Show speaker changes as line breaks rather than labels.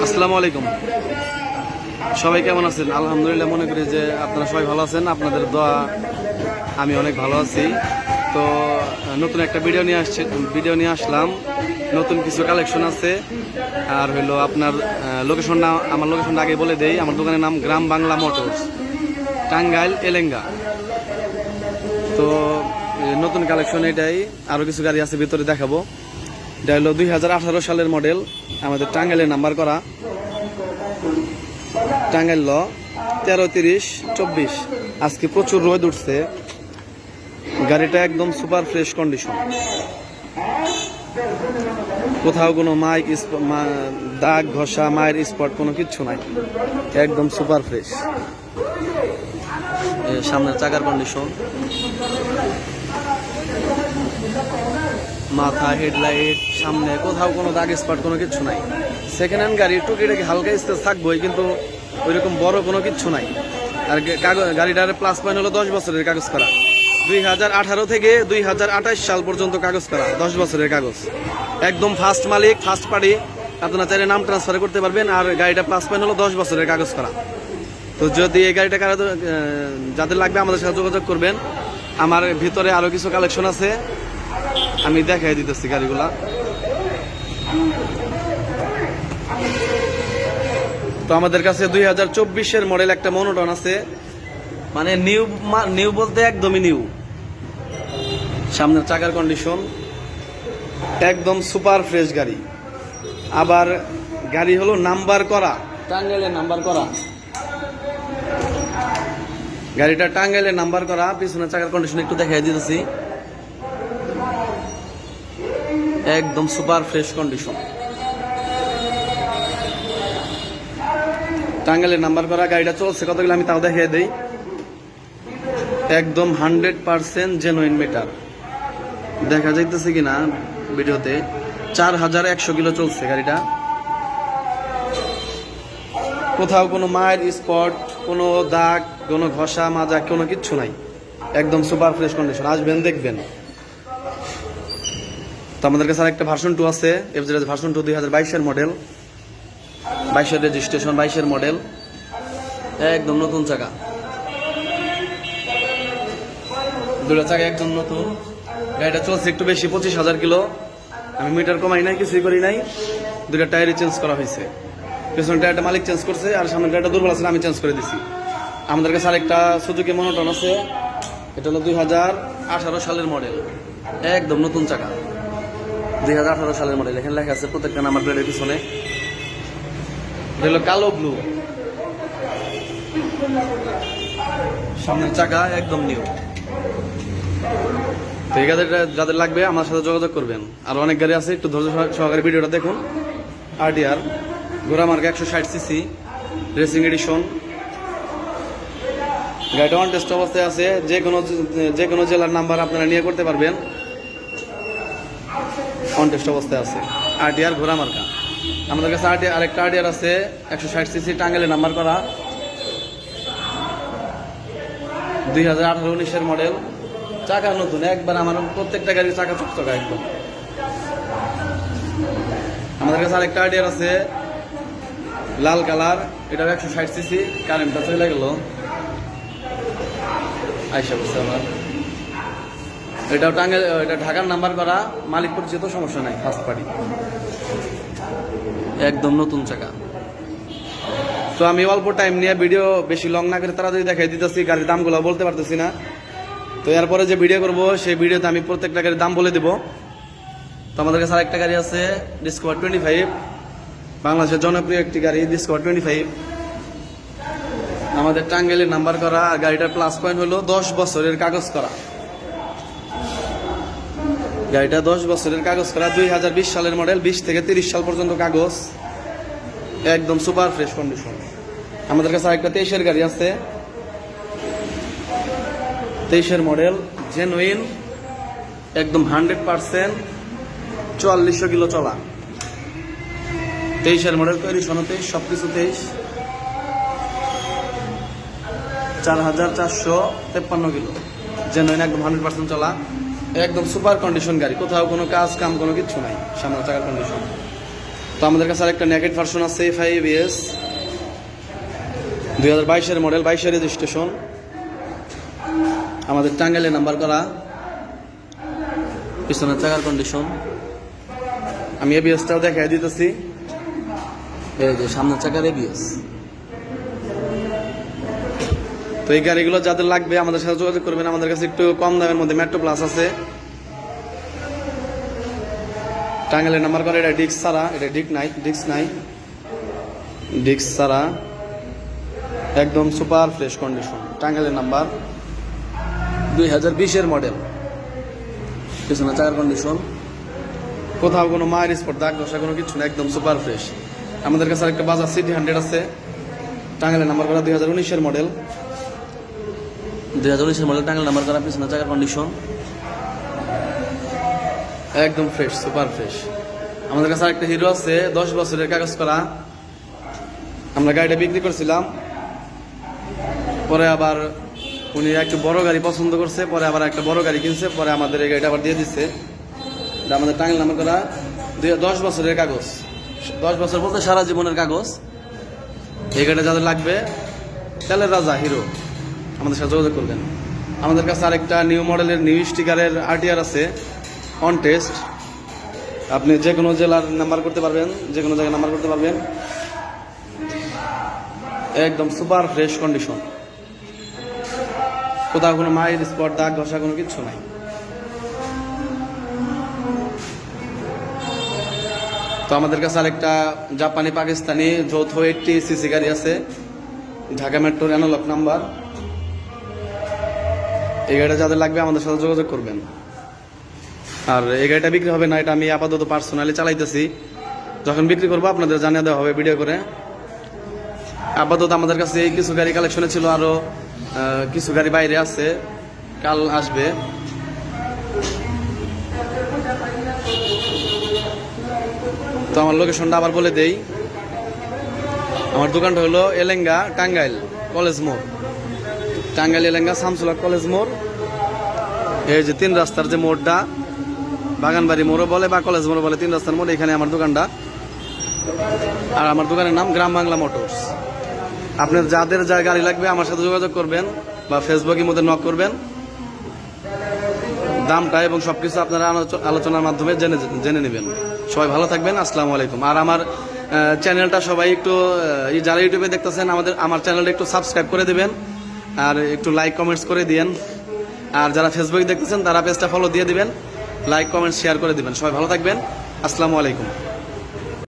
আসসালামু আলাইকুম। সবাই কেমন আছেন? আলহামদুলিল্লাহ, মনে করি যে আপনারা সবাই ভালো আছেন। আপনাদের দোয়া আমি অনেক ভালো আছি। তো নতুন একটা ভিডিও নিয়ে আসলাম। নতুন কিছু কালেকশন আছে। আর হইলো আপনার আমার লোকেশনটা আগে বলে দেই। আমার দোকানের নাম গ্রাম বাংলা মোটরস, টাঙ্গাইল এলেঙ্গা। তো নতুন কালেকশন এটাই, আরও কিছু গাড়ি আছে ভিতরে দেখাবো। এটা হলো 2018 সালের মডেল, আমাদের টাঙ্গাইলের নাম্বার করা, টাঙ্গাইল 133024। আজকে প্রচুর রোদ উঠছে। গাড়িটা একদম সুপার ফ্রেশ কন্ডিশন, কোথাও কোনো দাগ ঘষা মায়ের স্পট কোনো কিচ্ছু নাই, একদম সুপার ফ্রেশ। সামনের চাকার কন্ডিশন, মাথা, হেডলাইট, সামনে কোথাও কোনো দাগ স্পট কোনো কিচ্ছু নাই। সেকেন্ড হ্যান্ড গাড়ি টুকিটাকি হালকা স্পেস থাকবোই, কিন্তু ওইরকম বড় কোনো কিচ্ছু নাই। আর গাড়িটার প্লাস পয়েন্ট হলো 10 বছরের কাগজ করা। 2018 থেকে 2028 সাল পর্যন্ত কাগজ করা, 10 বছরের কাগজ। একদম ফার্স্ট মালিক, ফার্স্ট পার্টি, আপনারা চাইলে নাম ট্রান্সফার করতে পারবেন। আর গাড়িটা প্লাস পয়েন্ট হলো 10 বছরের কাগজ করা। তো যদি এই গাড়িটা যাদের লাগবে আমাদের সাথে যোগাযোগ করবেন। আমার ভিতরে আরও কিছু কালেকশন আছে, আমি দেখাই দিতেছি গাড়িগুলা। তো আমাদের কাছে 2024-এর মডেল একটা মনোটন আছে, মানে নিউ বলতে একদমই নিউ। সামনের চাকার কন্ডিশন একদম সুপার ফ্রেশ গাড়ি। আবার গাড়ি হলো নাম্বার করা, টাঙ্গাইলের নাম্বার করা। গাড়িটা টাঙ্গাইলের নাম্বার করা। পিছনের চাকার কন্ডিশন একটু দেখাই দিতেছি, একদম সুপার ফ্রেশ কন্ডিশন। টাঙ্গাইলের নাম্বার করা। গাড়িটা চলছে কতগুলো আমি তাও দেখিয়ে দেই। একদম 100% জেনুইন মিটার, দেখা যাইতেছে কিনা ভিডিওতে। 4100 কিলো চলছে গাড়িটা। কোথাও কোনো মায়ের স্পট, কোনো দাগ, কোনো ঘষা মাজা কোনো কিচ্ছু নাই, একদম সুপার ফ্রেশ কন্ডিশন। আসবেন, দেখবেন। তো আমাদের কাছে আরেকটা ভার্সন 2 আছে, এফজেড ভার্সন 2, 2022-এর মডেল, 22-এর রেজিস্ট্রেশন, 22-এর মডেল, একদম নতুন চাকা। দুটো চাকা একদম নতুন। গাড়িটা চলছে একটু বেশি, 25,000 কিলো। আমি মিটার কমাই নাই, কিছুই করি নাই। দুটা টায়ারই চেঞ্জ করা হয়েছে। পেছনের টায়ারটা মালিক চেঞ্জ করছে, আর সামনের টায়ারটা দুর্বল আছে, আমি চেঞ্জ করে দিছি। আমাদের কাছে আরেকটা সুজুকি মনোটন আছে, এটা হলো 2018 সালের মডেল, একদম নতুন চাকা, 2018 সালের মডেল। এখানে লেখা আছে প্রত্যেকটা নাম্বার প্লেটের পিছনে। এটা হলো কালো ব্লু, সামনের চাকা একদম নিউ। তো এই গাড়িটা যাদের লাগবে আমার সাথে যোগাযোগ করবেন। আর অনেক গাড়ি আছে, একটু ধৈর্য সহকারে ভিডিওটা দেখুন। আরটিআর ঘোড়া মার্কা 160 সিসি রেসিং এডিশন। গাড়িটা অন টেস্ট অবস্থায় আছে, যে কোনো জেলার নাম্বার আপনারা নিয়ে করতে পারবেন। অন টেস্ট অবস্থায় আছে, আরটিআর ঘোড়া মার্কা। আমাদের কাছে আরেকটা আরটিআর আছে 160 সিসি, টাঙ্গাইলে নাম্বার করা, 2018-19-এর মডেল, চাকা নতুন একবার। আমার প্রত্যেকটা গাড়ির চাকা চকচকা একদম। আমাদের কাছে আরেকটা আরটিআর আছে লাল কালার, এটাও 160 সিসি। কারেন্টটা চলে গেল, আইসা বলছে আমার। এটাও এটা ঢাকার নাম্বার করা, মালিক পরিচিত, সমস্যা নাই, ফার্স্ট পার্টি, একদম নতুন চাকা। তো আমি অল্প টাইম নিয়ে ভিডিও বেশি লং না করে তাড়াতাড়ি দেখাই দিতেছি। গাড়ির দামগুলো বলতে পারতেছি না, তো এরপরে যে ভিডিও করবো সেই ভিডিওতে আমি প্রত্যেকটা গাড়ির দাম বলে দেবো। তো আমাদের কাছে আরেকটা গাড়ি আছে ডিসকভার 25, বাংলাদেশের জনপ্রিয় একটি গাড়ি ডিসকভার 25, আমাদের টাঙ্গাইলের নাম্বার করা। আর গাড়িটার প্লাস পয়েন্ট হলো 10 বছরের কাগজ করা। গাড়িটা 10 বছরের কাগজ করা, 2020 সালের মডেল, 20 থেকে 30 সাল পর্যন্ত কাগজ, একদম সুপার ফ্রেশ কন্ডিশন। আমাদের কাছে আরেকটা 23-এর গাড়ি আছে, 23-এর মডেল, জেনুইন, একদম 100% 4400 কিলো চলা। 23-এর মডেল, তৈরি 23, সবকিছু 23, 4453 কিলো, জেনুইন, একদম 100% চলা, একদম সুপার কন্ডিশন গাড়ি। কোথাও কোনো কাজ কাম কোনো কিচ্ছু নাই। সামনের চাকার কন্ডিশন তো আমাদের কাছে আরেকটা নেকেড ভার্সন আছে এফআই এবিএস 2022-এর মডেল, 22-এর রেজিস্ট্রেশন, আমাদের টাঙ্গাইলে নাম্বার করা, পিছনের চাকার কন্ডিশন। আমি এবিএসটাও দেখাই দিতেছি, এই যে সামনের চাকার এবিএস। তো এই গাড়িগুলো যাদের লাগবে আমাদের সাথে যোগাযোগ করবেন। আমাদের কাছে একটু কম দামের মধ্যে মেট্রো প্লাস আছে, টাঙ্গাইলের নাম্বার করা। এটা ডিস্ক ছাড়া, এটা ডিস্ক ছাড়া, একদম সুপার ফ্রেশ কন্ডিশন। টাঙ্গাইলের নাম্বার, 2020-এর মডেল, পিছনে চাকার কন্ডিশন, কোথাও কোনো মায়ের স্পট দাগ ঘষা কোনো কিছু না, একদম সুপার ফ্রেশ। আমাদের কাছে আরেকটা বাজাজ সিটি 100 আছে, টাঙ্গাইলের নাম্বার করা, 2019-এর মডেল, 2019-এর মডেল, টাঙ্গাইল নাম্বার করা, পিছনে চাকার কন্ডিশন একদম ফ্রেশ, সুপার ফ্রেশ। আমাদের কাছে আরেকটা হিরো আছে 10 বছরের কাগজ করা। আমরা গাড়িটা বিক্রি করছিলাম, পরে আবার উনি একটু বড় গাড়ি পছন্দ করছে, পরে আবার একটা বড় গাড়ি কিনছে, পরে আমাদের এই গাড়িটা আবার দিয়ে দিচ্ছে। আমাদের টাঙ্গাইল নাম্বার করা, 10 বছরের কাগজ, 10 বছর বলতে সারা জীবনের কাগজ। এই গাড়িটা যাদের লাগবে তেলের রাজা হিরো, আমাদের সাথে যোগাযোগ করবেন। আমাদের কাছে আরেকটা নিউ মডেলের নিউ স্টিকারের আরটিআর আছে অন টেস্ট। আপনি যে কোনো জেলার নাম্বার করতে পারবেন, যে কোনো জায়গায় নাম্বার করতে পারবেন, একদম সুপার ফ্রেশ কন্ডিশন, কোথাও কোনো মায়ের স্পট দাগ ঘষা কোনো কিচ্ছু নাই। তো আমাদের কাছে আরেকটা জাপানি পাকিস্তানি যৌথ 80 সিসি গাড়ি আছে, ঢাকা মেট্রোর অ্যানালগ নাম্বার। এই গাড়িটা যাদের লাগবে আমাদের সাথে যোগাযোগ করবেন। আর এই গাড়িটা বিক্রি হবে না, এটা আমি আপাতত পার্সোনালি চালাইতেছি, যখন বিক্রি করবো আপনাদের জানিয়ে দেওয়া হবে ভিডিও করে। আপাতত আমাদের কাছে এই কিছু গাড়ি কালেকশনে ছিল, আরো কিছু গাড়ি বাইরে আছে, কাল আসবে। তো আমার লোকেশনটা আবার বলে দেই, আমার দোকানটা হলো এলেঙ্গা টাঙ্গাইল কলেজ মোড়, টাঙ্গাইল এলেঙ্গা শামসুল হক কলেজ মোড়। এই যে 3 রাস্তার যে মোড়টা, বাগানবাড়ি মোড়ও বলে বা কলেজ মোড় বলে, 3 রাস্তার মোড়, এখানে আমার দোকানটা। আর আমার দোকানের নাম গ্রাম বাংলা মোটরস। আপনার যাদের যা গাড়ি লাগবে আমার সাথে যোগাযোগ করবেন বা ফেসবুকের মধ্যে নক করবেন, দামটা এবং সবকিছু আপনারা আলোচনার মাধ্যমে জেনে নেবেন। সবাই ভালো থাকবেন, আসসালামু আলাইকুম। আর আমার চ্যানেলটা সবাই একটু, যারা ইউটিউবে দেখতেছেন আমার চ্যানেলটা একটু সাবস্ক্রাইব করে দেবেন, আর একটু লাইক কমেন্টস করে দিয়েন। আর যারা ফেসবুকে দেখতেছেন তারা পেজটা ফলো দিয়ে দিবেন, লাইক কমেন্টস শেয়ার করে দিবেন। সবাই ভালো থাকবেন, আসসালামু আলাইকুম।